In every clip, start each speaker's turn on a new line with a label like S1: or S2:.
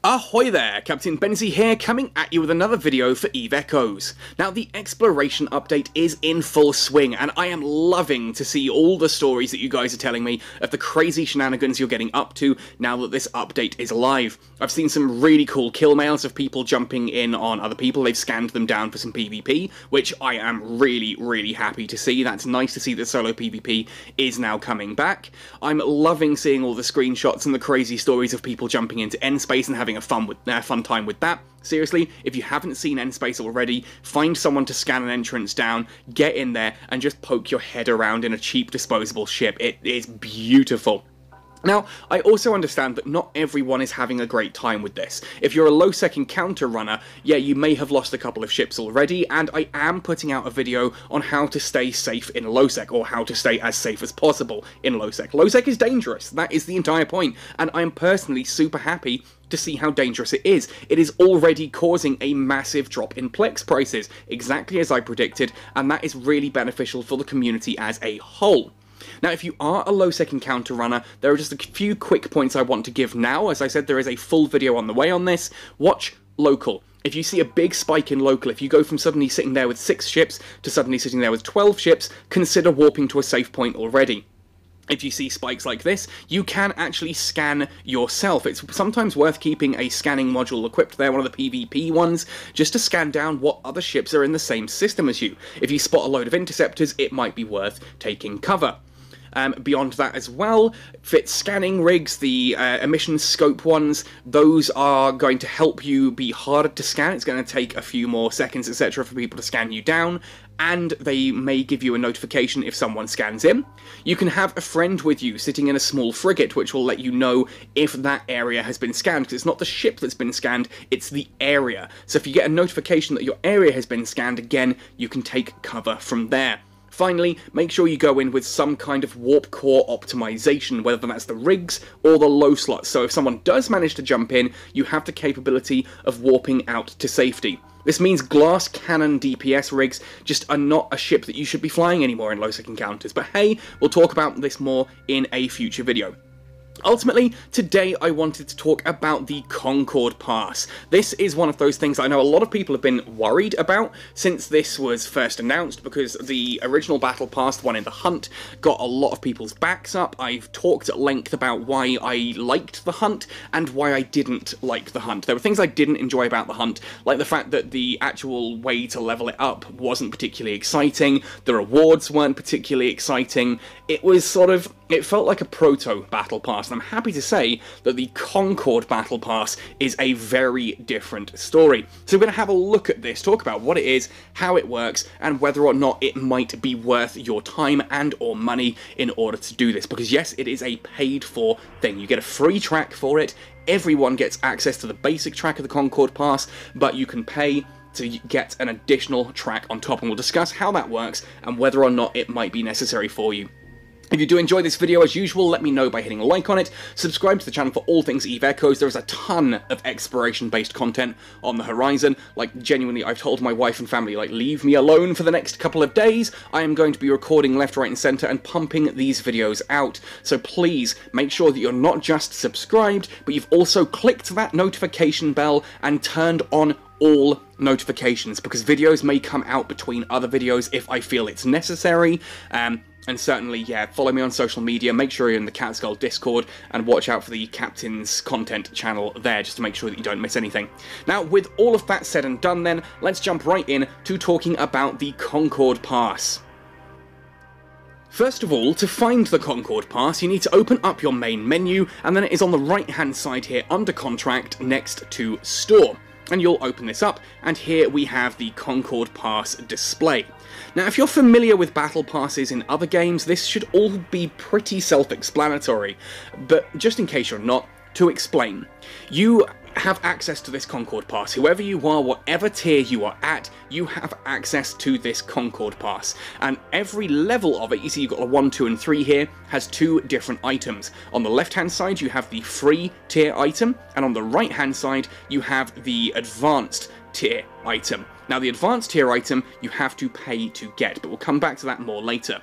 S1: Ahoy there, Captain Benzie here, coming at you with another video for EVE Echoes. Now, the exploration update is in full swing, and I am loving to see all the stories that you guys are telling me of the crazy shenanigans you're getting up to now that this update is live. I've seen some really cool kill mails of people jumping in on other people. They've scanned them down for some PvP, which I am really happy to see. That's nice to see that solo PvP is now coming back. I'm loving seeing all the screenshots and the crazy stories of people jumping into N-Space and having a fun time with that. Seriously, if you haven't seen N-Space already, find someone to scan an entrance down, get in there, and just poke your head around in a cheap disposable ship. It is beautiful. Now, I also understand that not everyone is having a great time with this. If you're a low-sec encounter runner, yeah, you may have lost a couple of ships already, and I am putting out a video on how to stay safe in low-sec, or how to stay as safe as possible in low-sec. Low-sec is dangerous, that is the entire point, and I'm personally super happy to see how dangerous it is. It is already causing a massive drop in Plex prices, exactly as I predicted, and that is really beneficial for the community as a whole. Now, if you are a low-sec encounter runner, there are just a few quick points I want to give now. As I said, there is a full video on the way on this. Watch local. If you see a big spike in local, if you go from suddenly sitting there with 6 ships to suddenly sitting there with 12 ships, consider warping to a safe point already. If you see spikes like this, you can actually scan yourself. It's sometimes worth keeping a scanning module equipped there, one of the PvP ones, just to scan down what other ships are in the same system as you. If you spot a load of interceptors, it might be worth taking cover. Beyond that as well, fit scanning rigs, the emission scope ones, those are going to help you be harder to scan. It's going to take a few more seconds, etc. for people to scan you down, and they may give you a notification if someone scans in. You can have a friend with you sitting in a small frigate, which will let you know if that area has been scanned, because it's not the ship that's been scanned, it's the area. So if you get a notification that your area has been scanned again, you can take cover from there. Finally, make sure you go in with some kind of warp core optimization, whether that's the rigs or the low slots. So if someone does manage to jump in, you have the capability of warping out to safety. This means glass cannon DPS rigs just are not a ship that you should be flying anymore in low-sec encounters. But hey, we'll talk about this more in a future video. Ultimately, today I wanted to talk about the CONCORD Pass. This is one of those things I know a lot of people have been worried about since this was first announced, because the original Battle Pass, the one in the Hunt, got a lot of people's backs up. I've talked at length about why I liked the Hunt and why I didn't like the Hunt. There were things I didn't enjoy about the Hunt, like the fact that the actual way to level it up wasn't particularly exciting, the rewards weren't particularly exciting. It was sort of, it felt like a proto-Battle Pass, and I'm happy to say that the CONCORD Battle Pass is a very different story. So we're going to have a look at this, talk about what it is, how it works, and whether or not it might be worth your time and or money in order to do this. Because yes, it is a paid-for thing. You get a free track for it, everyone gets access to the basic track of the CONCORD Pass, but you can pay to get an additional track on top, and we'll discuss how that works and whether or not it might be necessary for you. If you do enjoy this video, as usual, let me know by hitting a like on it, subscribe to the channel for all things EVE Echoes. There is a ton of exploration-based content on the horizon. Like, genuinely, I've told my wife and family, like, leave me alone for the next couple of days. I am going to be recording left, right, and centre and pumping these videos out. So please, make sure that you're not just subscribed, but you've also clicked that notification bell and turned on all notifications, because videos may come out between other videos if I feel it's necessary. And certainly, yeah, follow me on social media, make sure you're in the Cat Skull Discord, and watch out for the Captain's content channel there, just to make sure that you don't miss anything. Now, with all of that said and done then, let's jump right in to talking about the CONCORD Pass. First of all, to find the CONCORD Pass, you need to open up your main menu, and then it is on the right-hand side here under Contract, next to Store. And you'll open this up, and here we have the CONCORD Pass display. Now, if you're familiar with Battle Passes in other games, this should all be pretty self-explanatory, but just in case you're not, to explain, you have access to this CONCORD Pass. Whoever you are, whatever tier you are at, you have access to this CONCORD Pass. And every level of it, you see you've got a 1, 2, and 3 here, has 2 different items. On the left-hand side, you have the free tier item, and on the right-hand side, you have the advanced tier item. Now, the advanced tier item, you have to pay to get, but we'll come back to that more later.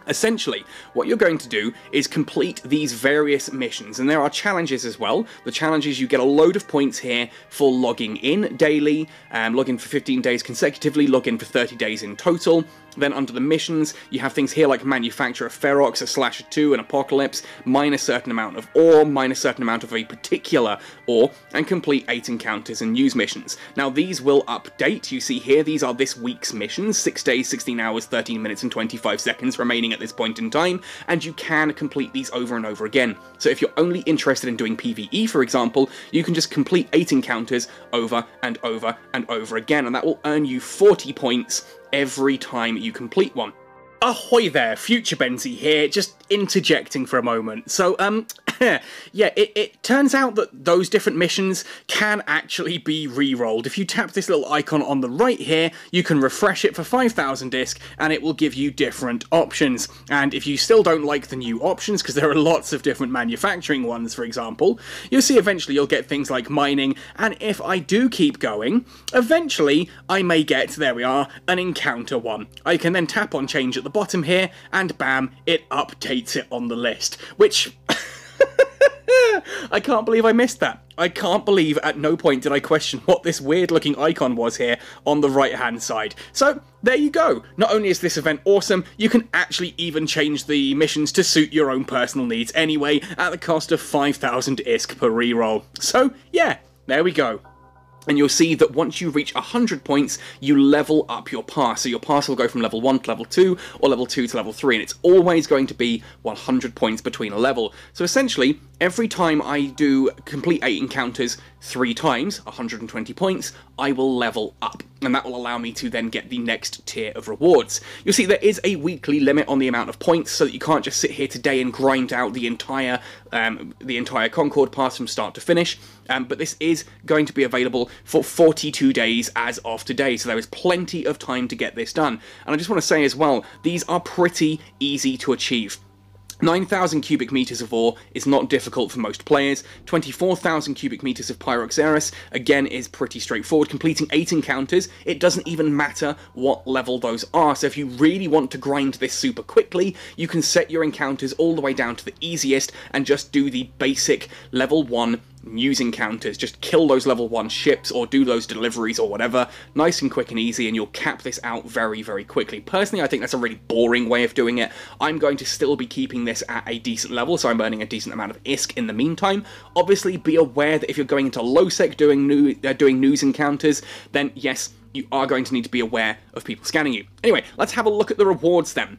S1: Essentially, what you're going to do is complete these various missions, and there are challenges as well. The challenges, you get a load of points here for logging in daily, log in for 15 days consecutively, log in for 30 days in total. Then under the missions, you have things here like manufacture a Ferox, a Slasher 2, an Apocalypse, mine a certain amount of ore, mine a certain amount of a particular ore, and complete 8 encounters and news missions. Now these will update. You see here, these are this week's missions, 6 days, 16 hours, 13 minutes and 25 seconds remaining at this point in time, and you can complete these over and over again. So if you're only interested in doing PvE, for example, you can just complete 8 encounters over and over and over again, and that will earn you 40 points every time you complete one. Ahoy there, Future Benzie here, just interjecting for a moment. So, yeah, it turns out that those different missions can actually be re-rolled. If you tap this little icon on the right here, you can refresh it for 5,000 disc, and it will give you different options. And if you still don't like the new options, because there are lots of different manufacturing ones, for example, you'll see eventually you'll get things like mining, and if I do keep going, eventually I may get, there we are, an encounter one. I can then tap on change at the bottom here, and bam, it updates it on the list, which... I can't believe I missed that. I can't believe at no point did I question what this weird looking icon was here on the right hand side. So there you go. Not only is this event awesome, you can actually even change the missions to suit your own personal needs anyway at the cost of 5,000 ISK per reroll. So yeah, there we go. And you'll see that once you reach 100 points, you level up your pass. So your pass will go from level 1 to level 2, or level 2 to level 3, and it's always going to be 100 points between a level. So essentially, every time I do complete 8 encounters 3 times, 120 points, I will level up. And that will allow me to then get the next tier of rewards. You'll see there is a weekly limit on the amount of points, so that you can't just sit here today and grind out the entire CONCORD Pass from start to finish. But this is going to be available for 42 days as of today, so there is plenty of time to get this done. And I just want to say as well, these are pretty easy to achieve. 9,000 cubic meters of ore is not difficult for most players. 24,000 cubic meters of Pyroxeris, again, is pretty straightforward. Completing 8 encounters, it doesn't even matter what level those are. So if you really want to grind this super quickly, you can set your encounters all the way down to the easiest and just do the basic level 1 news encounters. Just kill those level 1 ships or do those deliveries or whatever, nice and quick and easy, and you'll cap this out very, very quickly. Personally, I think that's a really boring way of doing it. I'm going to still be keeping this at a decent level, so I'm earning a decent amount of ISK in the meantime. Obviously, be aware that if you're going into low sec doing news encounters, then yes, you are going to need to be aware of people scanning you. Anyway, let's have a look at the rewards then.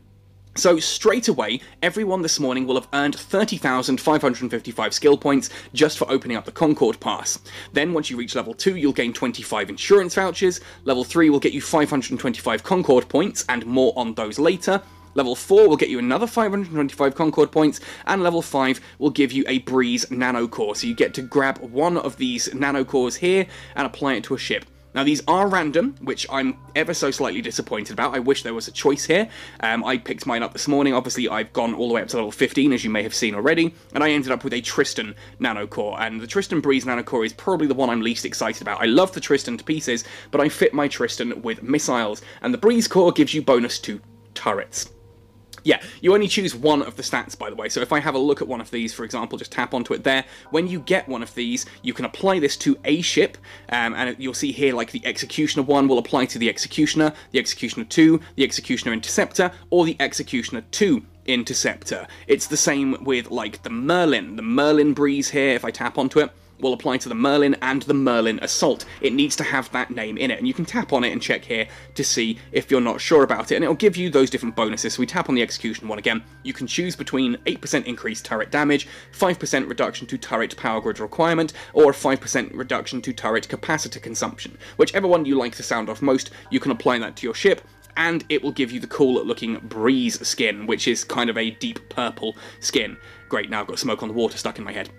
S1: So straight away, everyone this morning will have earned 30,555 skill points just for opening up the CONCORD Pass. Then once you reach level 2, you'll gain 25 insurance vouchers. Level 3 will get you 525 CONCORD points, and more on those later. Level 4 will get you another 525 CONCORD points, and level 5 will give you a Breeze Nano Core. So you get to grab one of these Nano Cores here and apply it to a ship. Now these are random, which I'm ever so slightly disappointed about. I wish there was a choice here. I picked mine up this morning. Obviously I've gone all the way up to level 15, as you may have seen already, and I ended up with a Tristan Nano Core, and the Tristan Breeze Nano Core is probably the one I'm least excited about. I love the Tristan to pieces, but I fit my Tristan with missiles, and the Breeze Core gives you bonus to turrets. Yeah, you only choose one of the stats, by the way, so if I have a look at one of these, for example, just tap onto it there, when you get one of these, you can apply this to a ship, and you'll see here, like, the Executioner 1 will apply to the Executioner 2, the Executioner Interceptor, or the Executioner 2 Interceptor. It's the same with, like, the Merlin Breeze here, if I tap onto it, will apply to the Merlin and the Merlin Assault. It needs to have that name in it, and you can tap on it and check here to see if you're not sure about it, and it'll give you those different bonuses. So we tap on the Execution one again. You can choose between 8% increased turret damage, 5% reduction to turret power grid requirement, or a 5% reduction to turret capacitor consumption. Whichever one you like the sound of most, you can apply that to your ship, and it will give you the cool looking Breeze skin, which is kind of a deep purple skin. Great, now I've got smoke on the water stuck in my head.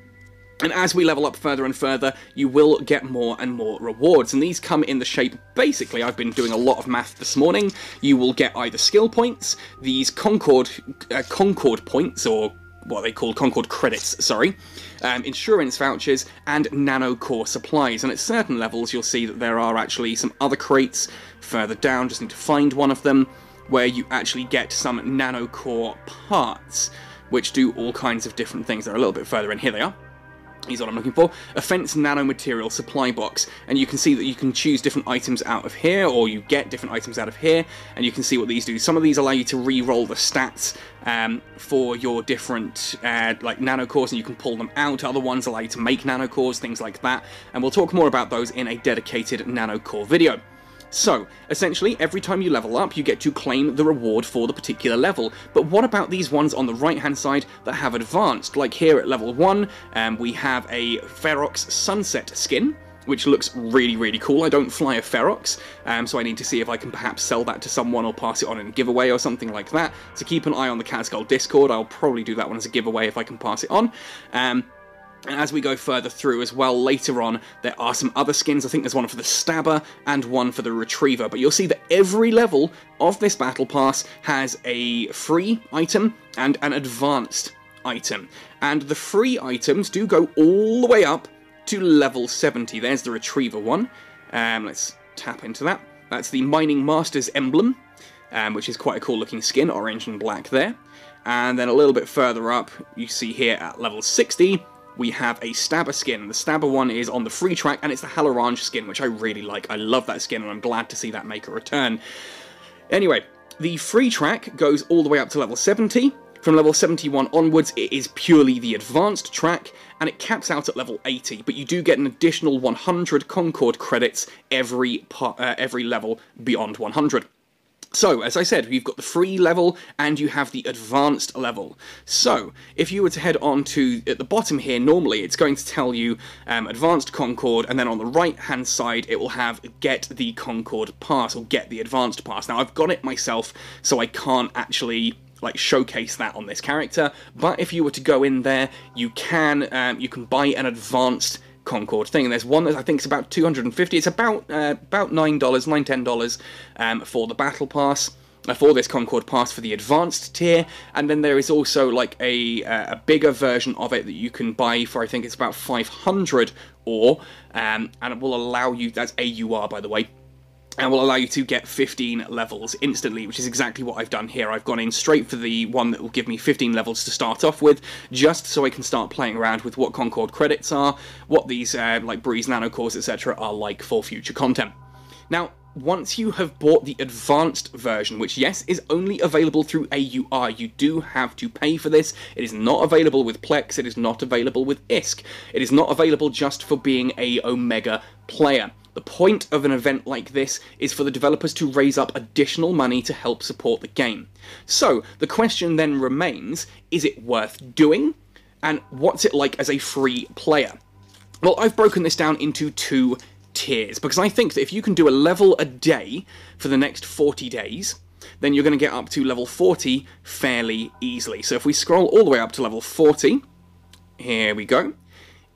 S1: And as we level up further and further, you will get more and more rewards, and these come in the shape, basically, I've been doing a lot of math this morning. You will get either skill points, these CONCORD points, or what they call CONCORD credits, sorry, insurance vouchers, and Nano Core supplies. And at certain levels, you'll see that there are actually some other crates further down, just need to find one of them. where you actually get some Nano Core parts, which do all kinds of different things. They're a little bit further in. Here they are. Here's what I'm looking for. A Fence nanomaterial supply box, and you can see that you can choose different items out of here, or you get different items out of here, and you can see what these do. Some of these allow you to re-roll the stats for your different like Nano Cores, and you can pull them out. Other ones allow you to make Nano Cores, things like that, and we'll talk more about those in a dedicated Nano Core video. So, essentially, every time you level up, you get to claim the reward for the particular level. But what about these ones on the right-hand side that have advanced? Like here at level 1, we have a Ferox Sunset skin, which looks really, really cool. I don't fly a Ferox, so I need to see if I can perhaps sell that to someone or pass it on in a giveaway or something like that. So keep an eye on the Casgull Discord. I'll probably do that one as a giveaway if I can pass it on. And as we go further through as well, later on, there are some other skins. I think there's one for the Stabber and one for the Retriever. But you'll see that every level of this Battle Pass has a free item and an advanced item. And the free items do go all the way up to level 70. There's the Retriever one. Let's tap into that. That's the Mining Master's emblem, which is quite a cool looking skin, orange and black there. And then a little bit further up, you see here at level 60, we have a Stabber skin. The Stabber one is on the free track, and it's the Halorange skin, which I really like. I love that skin, and I'm glad to see that make a return. Anyway, the free track goes all the way up to level 70. From level 71 onwards, it is purely the advanced track, and it caps out at level 80, but you do get an additional 100 Concord credits every level beyond 100. So, as I said, you've got the free level and you have the advanced level. So, if you were to head on to, at the bottom here, normally it's going to tell you Advanced Concord, and then on the right-hand side it will have Get the Concord Pass, or Get the Advanced Pass. Now, I've got it myself, so I can't actually like showcase that on this character, but if you were to go in there, you can buy an advanced Concord thing, and there's one that I think is about $250. It's about $9-10 for the Battle Pass, for this Concord Pass for the advanced tier, and then there is also like a bigger version of it that you can buy for, I think it's about 500 ore, and it will allow you, that's AUR by the way, and will allow you to get 15 levels instantly, which is exactly what I've done here. I've gone in straight for the one that will give me 15 levels to start off with, just so I can start playing around with what Concord credits are, what these like Breeze Nano Cores, etc. are like for future content. Now, once you have bought the advanced version, which yes, is only available through AUR, you do have to pay for this. It is not available with Plex, it is not available with ISK. It is not available just for being a Omega player. The point of an event like this is for the developers to raise up additional money to help support the game. So, the question then remains, is it worth doing? And what's it like as a free player? Well, I've broken this down into two tiers, because I think that if you can do a level a day for the next 40 days, then you're going to get up to level 40 fairly easily. So if we scroll all the way up to level 40, here we go.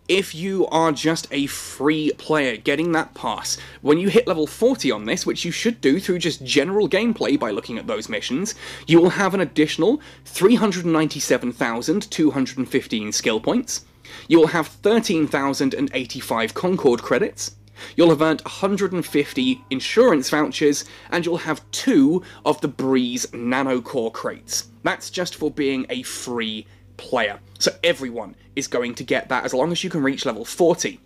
S1: If you are just a free player getting that pass, when you hit level 40 on this, which you should do through just general gameplay by looking at those missions, you will have an additional 397,215 skill points, you will have 13,085 Concord credits, you'll have earned 150 insurance vouchers, and you'll have 2 of the Breeze Nano Core crates. That's just for being a free player. So everyone is going to get that as long as you can reach level 40.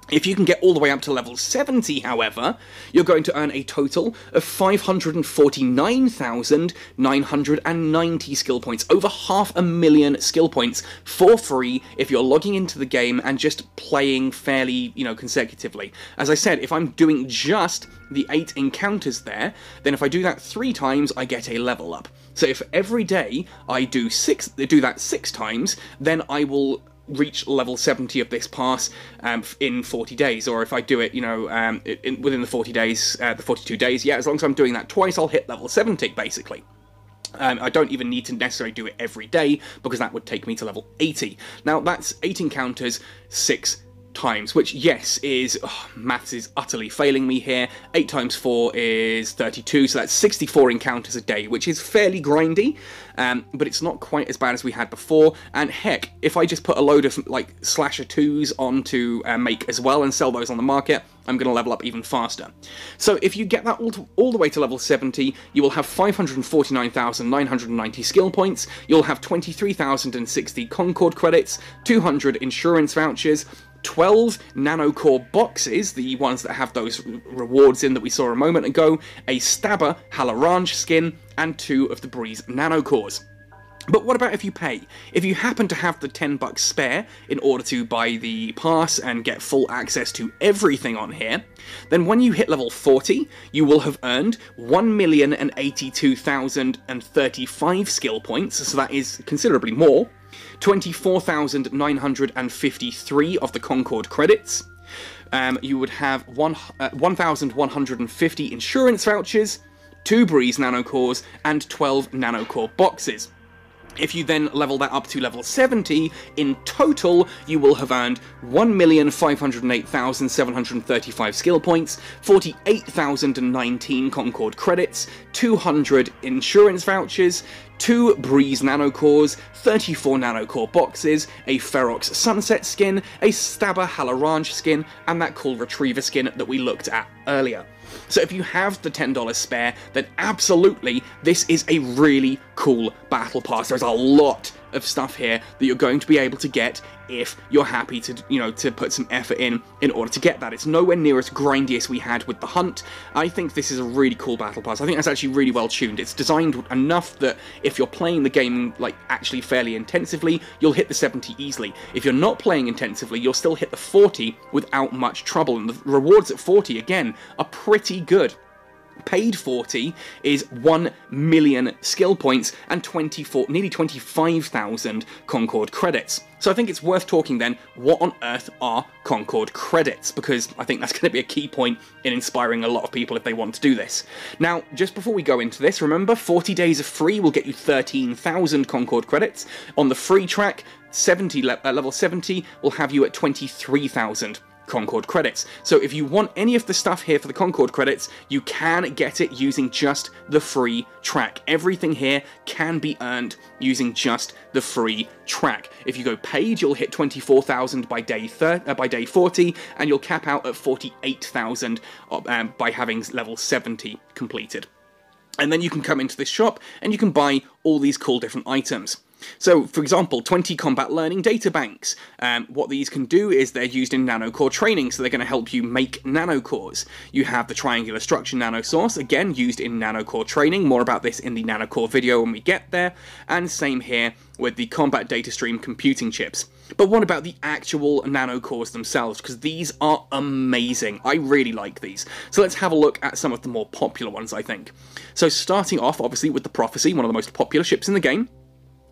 S1: If you can get all the way up to level 70, however, you're going to earn a total of 549,990 skill points, over 500,000 skill points for free if you're logging into the game and just playing fairly, consecutively. As I said, if I'm doing just the 8 encounters there, then if I do that 3 times, I get a level up. So if every day I do that 6 times, then I will reach level 70 of this pass in 40 days, or if I do it, within the 40 days, the 42 days, yeah, as long as I'm doing that twice, I'll hit level 70, basically. I don't even need to necessarily do it every day, because that would take me to level 80. Now, that's 8 encounters, 6 times, which, yes, is... Oh, maths is utterly failing me here. 8 times 4 is 32, so that's 64 encounters a day, which is fairly grindy, but it's not quite as bad as we had before. And heck, if I just put a load of, like, slasher 2s onto Make as well and sell those on the market, I'm going to level up even faster. So if you get that all the way to level 70, you will have 549,990 skill points, you'll have 23,060 Concord credits, 200 insurance vouchers, 12 Nano Core boxes, the ones that have those rewards in that we saw a moment ago, a Stabber Halarange skin, and 2 of the Breeze Nano Cores. But what about if you pay? If you happen to have the $10 spare in order to buy the pass and get full access to everything on here, then when you hit level 40, you will have earned 1,082,035 skill points, so that is considerably more, 24,953 of the Concord credits, you would have 1,150 insurance vouchers, 2 Breeze Nano Cores, and 12 Nano Core boxes. If you then level that up to level 70, in total, you will have earned 1,508,735 skill points, 48,019 Concord credits, 200 insurance vouchers, 2 Breeze Nano Cores, 34 Nano Core boxes, a Ferox Sunset skin, a Stabber Halarange skin, and that cool Retriever skin that we looked at earlier. So if you have the $10 spare, then absolutely, this is a really cool battle pass. There's a lot of stuff here that you're going to be able to get if you're happy to, to put some effort in order to get that. It's nowhere near as grindy as we had with the Hunt. I think this is a really cool battle pass. I think that's actually really well tuned. It's designed enough that if you're playing the game, like, actually fairly intensively, you'll hit the 70 easily. If you're not playing intensively, you'll still hit the 40 without much trouble, and the rewards at 40, again, are pretty good. Paid 40 is 1 million skill points and nearly 25,000 Concord credits. So I think it's worth talking then, what on earth are Concord credits? Because I think that's going to be a key point in inspiring a lot of people if they want to do this. Now, just before we go into this, remember, 40 days of free will get you 13,000 Concord credits. On the free track, level 70 will have you at 23,000 Concord credits. So if you want any of the stuff here for the Concord credits, you can get it using just the free track. Everything here can be earned using just the free track. If you go paid, you'll hit 24,000 by day 40, and you'll cap out at 48,000 by having level 70 completed. And then you can come into this shop and you can buy all these cool different items. So, for example, 20 combat learning data banks. What these can do is they're used in Nano Core training, so they're going to help you make Nano Cores. You have the triangular structure nano source, again used in Nano Core training. More about this in the Nano Core video when we get there. And same here with the combat data stream computing chips. But what about the actual Nano Cores themselves? Because these are amazing. I really like these. So let's have a look at some of the more popular ones, I think. So starting off, obviously, with the Prophecy, one of the most popular ships in the game.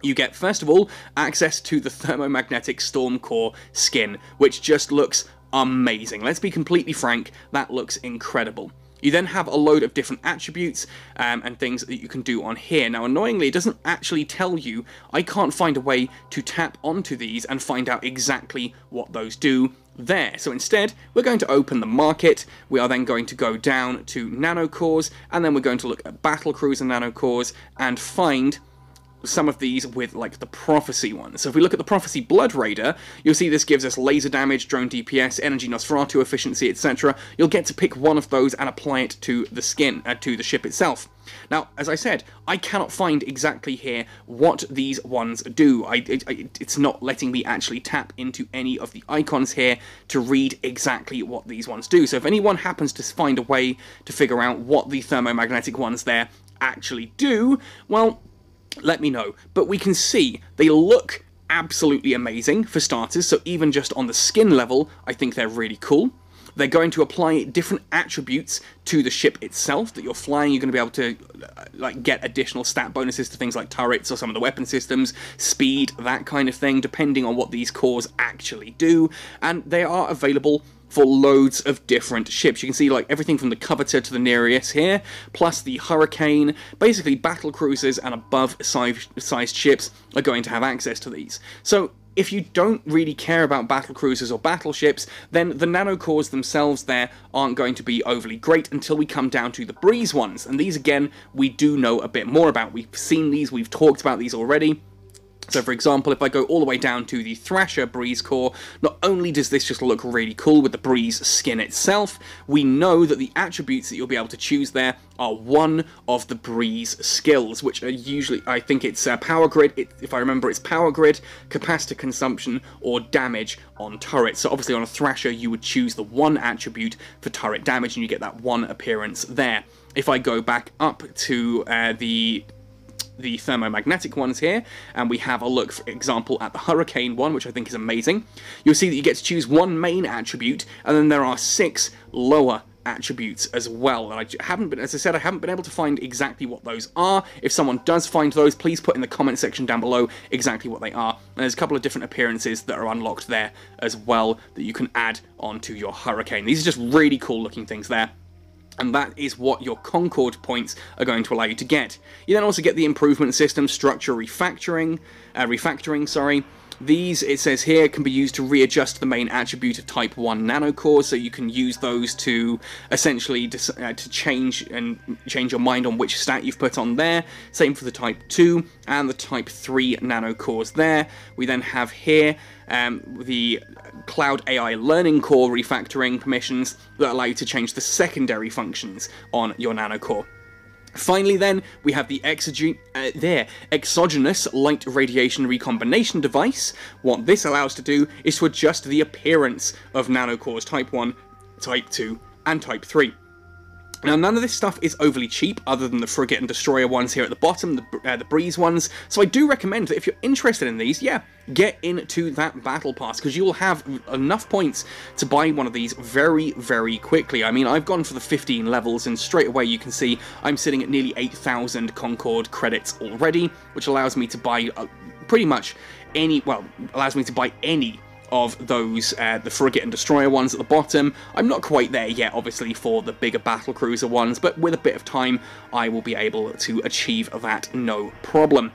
S1: You get, first of all, access to the Thermomagnetic Storm Core skin, which just looks amazing. Let's be completely frank, that looks incredible. You then have a load of different attributes and things that you can do on here. Now, annoyingly, it doesn't actually tell you. I can't find a way to tap onto these and find out exactly what those do there. So instead, we're going to open the market. We are then going to go down to Nano Cores, and then we're going to look at Battle Cruiser Nano Cores and find some of these with, like, the Prophecy one. So if we look at the Prophecy Blood Raider, you'll see this gives us laser damage, drone DPS, energy Nosferatu efficiency, etc. You'll get to pick one of those and apply it to the skin, to the ship itself. Now, as I said, I cannot find exactly here what these ones do. It's not letting me actually tap into any of the icons here to read exactly what these ones do. So if anyone happens to find a way to figure out what the thermomagnetic ones there actually do, well, let me know. But we can see they look absolutely amazing for starters, so even just on the skin level, I think they're really cool. They're going to apply different attributes to the ship itself that you're flying. You're going to be able to get additional stat bonuses to things like turrets or some of the weapon systems, speed, that kind of thing, depending on what these cores actually do. And they are available for loads of different ships. You can see, like, everything from the Covetor to the Nereus here, plus the Hurricane. Basically, battle cruisers and above-sized ships are going to have access to these. So if you don't really care about battlecruisers or battleships, then the Nano Cores themselves there aren't going to be overly great until we come down to the Breeze ones. And these, again, we do know a bit more about. We've seen these, we've talked about these already. So for example, if I go all the way down to the Thrasher Breeze Core, not only does this just look really cool with the Breeze skin itself, we know that the attributes that you'll be able to choose there are one of the Breeze skills, which are usually, I think it's Power Grid, if I remember it's Power Grid, Capacitor Consumption, or Damage on turrets. So obviously on a Thrasher you would choose the one attribute for turret damage and you get that one appearance there. If I go back up to the thermomagnetic ones here, and we have a look, for example, at the Hurricane one, which I think is amazing, you'll see that you get to choose one main attribute, and then there are 6 lower attributes as well. And I haven't been, as I said, I haven't been able to find exactly what those are. If someone does find those, please put in the comment section down below exactly what they are. And there's a couple of different appearances that are unlocked there as well that you can add onto your Hurricane. These are just really cool looking things there. And that is what your Concord points are going to allow you to get. You then also get the improvement system, structure refactoring. These, it says here, can be used to readjust the main attribute of Type 1 Nano Cores, so you can use those to essentially to change your mind on which stat you've put on there. Same for the Type 2 and the Type 3 Nano Cores there. We then have here the Cloud AI Learning Core refactoring permissions that allow you to change the secondary functions on your Nano Core. Finally then, we have the exogenous light radiation recombination device. What this allows to do is to adjust the appearance of Nano Cores Type 1, Type 2, and Type 3. Now, none of this stuff is overly cheap, other than the Frigate and Destroyer ones here at the bottom, the Breeze ones, so I do recommend that if you're interested in these, yeah, get into that Battle Pass, because you will have enough points to buy one of these very, very quickly. I mean, I've gone for the 15 levels, and straight away you can see I'm sitting at nearly 8,000 Concord credits already, which allows me to buy pretty much any, well, allows me to buy any of those, the Frigate and Destroyer ones at the bottom. I'm not quite there yet, obviously, for the bigger battlecruiser ones, but with a bit of time, I will be able to achieve that no problem.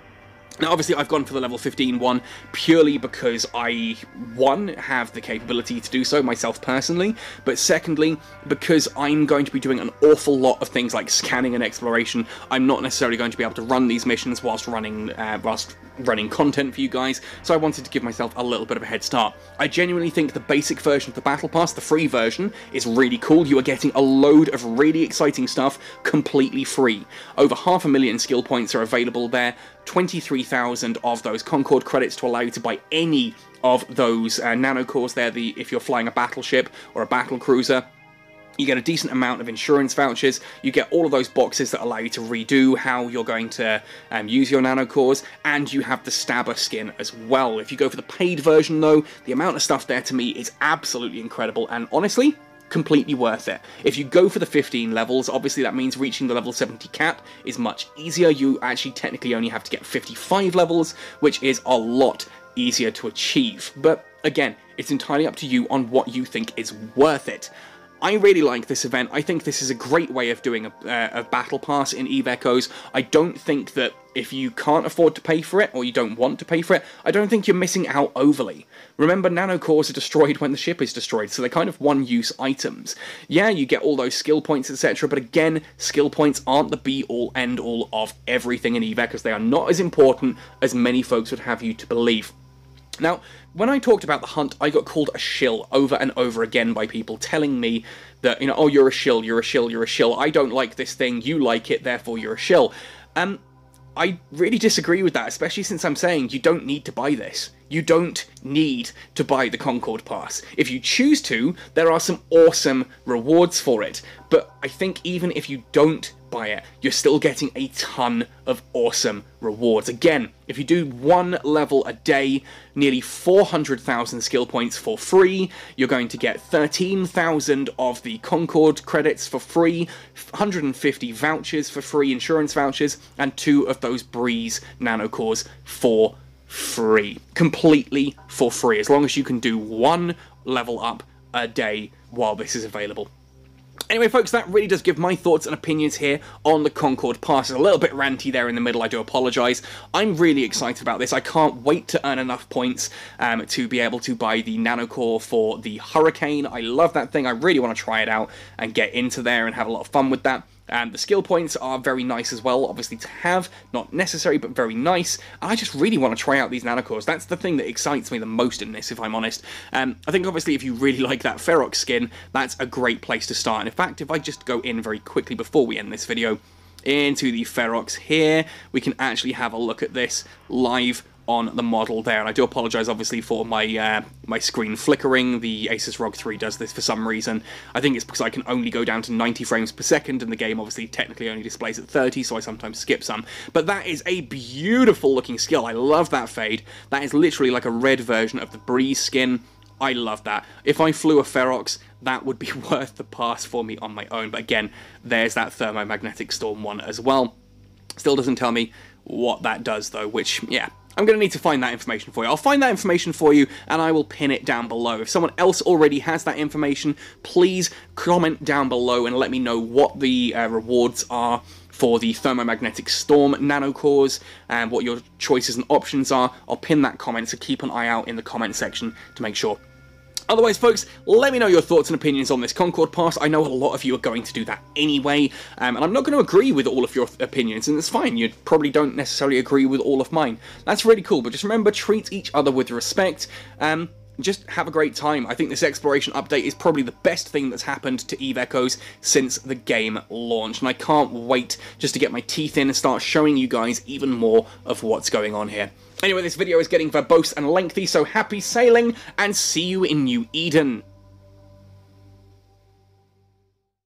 S1: Now, obviously, I've gone for the level 15 one purely because I, one, have the capability to do so myself personally, but secondly, because I'm going to be doing an awful lot of things like scanning and exploration. I'm not necessarily going to be able to run these missions whilst running content for you guys, so I wanted to give myself a little bit of a head start. I genuinely think the basic version of the Battle Pass, the free version, is really cool. You are getting a load of really exciting stuff completely free. Over 500,000 skill points are available there, 23,000 of those Concord credits to allow you to buy any of those Nano Cores there, if you're flying a battleship or a battlecruiser. You get a decent amount of insurance vouchers, you get all of those boxes that allow you to redo how you're going to use your Nano Cores, and you have the Stabber skin as well. If you go for the paid version though, the amount of stuff there to me is absolutely incredible, and honestly, completely worth it. If you go for the 15 levels, obviously that means reaching the level 70 cap is much easier. You actually technically only have to get 55 levels, which is a lot easier to achieve. But again, it's entirely up to you on what you think is worth it. I really like this event. I think this is a great way of doing a battle pass in EVE Echoes. I don't think that if you can't afford to pay for it, or you don't want to pay for it, I don't think you're missing out overly. Remember, Nano Cores are destroyed when the ship is destroyed, so they're kind of one-use items. Yeah, you get all those skill points, etc., but again, skill points aren't the be-all, end-all of everything in EVE Echoes. They are not as important as many folks would have you to believe. Now, when I talked about the hunt, I got called a shill over and over again by people telling me that, you know, oh, you're a shill, you're a shill, you're a shill, I don't like this thing, you like it, therefore you're a shill. I really disagree with that, especially since I'm saying you don't need to buy this. You don't need to buy the CONCORD Pass. If you choose to, there are some awesome rewards for it, but I think even if you don't buy it, you're still getting a ton of awesome rewards. Again, if you do one level a day, nearly 400,000 skill points for free, you're going to get 13,000 of the Concord credits for free, 150 vouchers for free, insurance vouchers, and 2 of those Breeze Nano Cores for free. Completely for free, as long as you can do one level up a day while this is available. Anyway, folks, that really does give my thoughts and opinions here on the CONCORD Pass. It's a little bit ranty there in the middle, I do apologise. I'm really excited about this. I can't wait to earn enough points to be able to buy the Nano Core for the Hurricane. I love that thing. I really want to try it out and get into there and have a lot of fun with that. The skill points are very nice as well, obviously to have, not necessary, but very nice. I just really want to try out these Nano Cores. That's the thing that excites me the most in this, if I'm honest. I think obviously if you really like that Ferox skin, that's a great place to start. And in fact, if I just go in very quickly before we end this video, into the Ferox here, we can actually have a look at this live on the model there, and I do apologise obviously for my my screen flickering. The Asus ROG 3 does this for some reason. I think it's because I can only go down to 90 frames per second, and the game obviously technically only displays at 30, so I sometimes skip some. But that is a beautiful looking skill. I love that fade. That is literally like a red version of the Breeze skin. I love that. If I flew a Ferox, that would be worth the pass for me on my own. But again, there's that thermomagnetic storm one as well. Still doesn't tell me what that does though, which, yeah, I'm going to need to find that information for you. I'll find that information for you, and I will pin it down below. If someone else already has that information, please comment down below and let me know what the rewards are for the Thermomagnetic Storm Nano Cores, and what your choices and options are. I'll pin that comment, so keep an eye out in the comment section to make sure. Otherwise, folks, let me know your thoughts and opinions on this CONCORD Pass. I know a lot of you are going to do that anyway, and I'm not going to agree with all of your opinions, and it's fine. You probably don't necessarily agree with all of mine. That's really cool, but just remember, treat each other with respect. Just have a great time. I think this exploration update is probably the best thing that's happened to Eve Echoes since the game launched, and I can't wait just to get my teeth in and start showing you guys even more of what's going on here. Anyway, this video is getting verbose and lengthy, so happy sailing, and see you in New Eden.